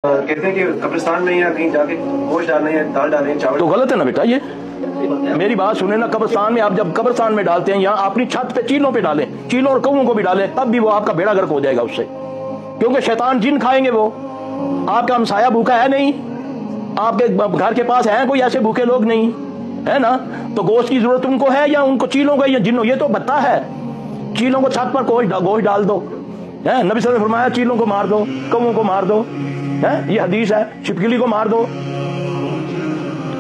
کہتے ہیں کہ قبرستان میں یا کہیں جا کے گوشت ڈالنے ہیں، دال ڈالیں، چاول، تو غلط ہے نا بیٹا. یہ میری بات سنیں نا. قبرستان میں آپ جب قبرستان میں ڈالتے ہیں یہاں اپنی چھت پہ چیلوں پہ ڈالیں، چیلوں اور کووں کو بھی ڈالیں، تب بھی وہ آپ کا بیڑا گرک ہو جائے گا اس سے، کیونکہ شیطان جن کھائیں گے. وہ آپ کا ہمسایہ بھوکا ہے نہیں، آپ کے گھر کے پاس ہیں کوئی ایسے بھوکے لوگ نہیں ہے نا. تو گوشت کی ضرورت ان کو ہے یا ان کو چیلوں کو یا جنوں؟ یہ تو بتا ہے. چیلوں کو چھت پر گوشت ڈال دو. نبی صلی اللہ علیہ وسلم نے فرمایا چیلوں کو مار دو، کووں کو مار دو. یہ حدیث ہے. چھپکلی کو مار دو،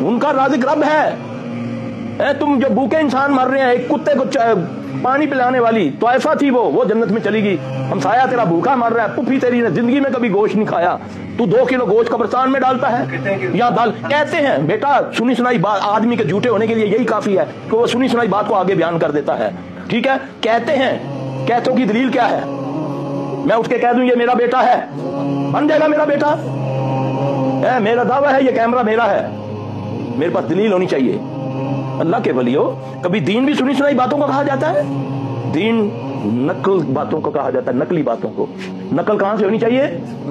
ان کا رازق رب ہے. تم جو بھوکے انسان مر رہے ہیں، ایک کتے کو پانی پلانے والی طائفہ تھی، وہ جنت میں چلی گئی. ہمسایہ تیرا بھوکا مر رہا ہے، پھوپھی تیری نے زندگی میں کبھی گوشت نہیں کھایا، تو 2 کلو گوشت قبرستان میں ڈالتا ہے یا دال. کہتے ہیں بیٹا سنی سنائی بات، آدمی کے جھوٹے ہونے کے لیے یہی کافی ہے کہ وہ سنی سنائی بات کو آگے بیان کر دیتا ہے. ٹھیک ہے، کہتے ہیں، کہتوں کی دلیل کیا ہے؟ میں اٹھ کے کہہ دوں یہ میرا بیٹا ہے، بن جائے گا میرا بیٹا؟ میرا دعویٰ ہے یہ کیمرہ میرا ہے، میرے پاس دلیل ہونی چاہیے. اللہ کے ولیو، کبھی دین بھی سنی سنائی باتوں کو کہا جاتا ہے؟ دین نقل باتوں کو کہا جاتا ہے، نقلی باتوں کو. نقل کہاں سے ہونی چاہیے؟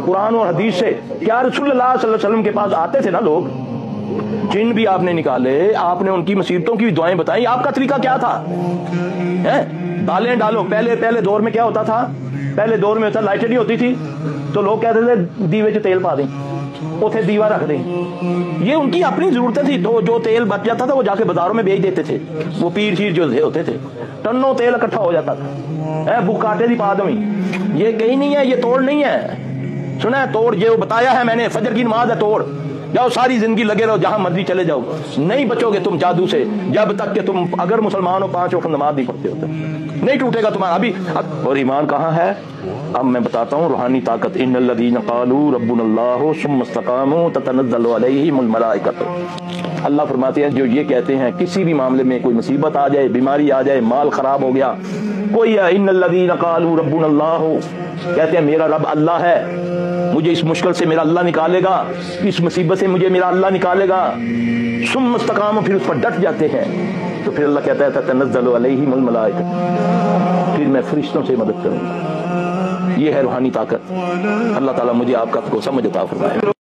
قرآن اور حدیث سے. کیا رسول اللہ صلی اللہ علیہ وسلم کے پاس آتے تھے نا لوگ، جن بھی آپ نے نکالے، آپ نے ان کی مصیبتوں کی دعائیں بتائیں. آپ کا طریقہ کیا تھا؟ دالیں ڈالو. پہلے دور میں کیا ہوتا تھا؟ پہلے دور میں ہوتا لائٹیں نہیں ہوتی تھی، تو لوگ کہتے تھے دیوے چ تیل پا دیں، اتنے دیوا رکھ دیں. یہ ان کی اپنی ضرورتیں تھی. جو تیل بچ جاتا تھا وہ جا کے بازاروں میں بیچ دیتے تھے. وہ پیر شیر جو ہوتے تھے، ٹنوں تیل اکٹھا ہو جاتا تھا. بکاٹے دی پا دیں. یہ کہیں نہیں ہے، یہ توڑ نہیں ہے. سنا ہے توڑ؟ یہ بتایا ہے میں نے، فجر کی نماز ہے توڑ. جاؤ ساری زندگی لگے رہو، جہاں مرضی چلے جاؤ، نہیں بچو گے تم جادو سے جب تک کہ تم اگر مسلمان ہو 5 وقت نماز نہیں پڑھتے ہوتے. نہیں ٹوٹے گا تمہارا ابھی. اور ایمان کہاں ہے؟ اب میں بتاتا ہوں روحانی طاقت. ان الذین قالوا ربنا اللہ ثم استقاموا تتنزل علیہم الملائکۃ. اللہ فرماتے ہیں جو یہ کہتے ہیں کسی بھی معاملے میں کوئی مصیبت آ جائے، بیماری آ جائے، مال خراب ہو گیا، کوئی ان الذین قالوا ربنا اللہ، کہتے ہیں میرا رب اللہ ہے، مجھے اس مشکل سے میرا اللہ نکالے گا، اس مصیبت سے مجھے میرا اللہ نکالے گا. ثم استقاموا، پھر اس پر ڈٹ جاتے ہیں، تو پھر اللہ کہتا ہے تتنزل علیہم الملائکۃ، پھر میں فرشتوں سے مدد کروں گا. یہ ہے روحانی طاقت. اللہ تعالیٰ مجھے آپ کا کو سمجھ عطا فرمائے.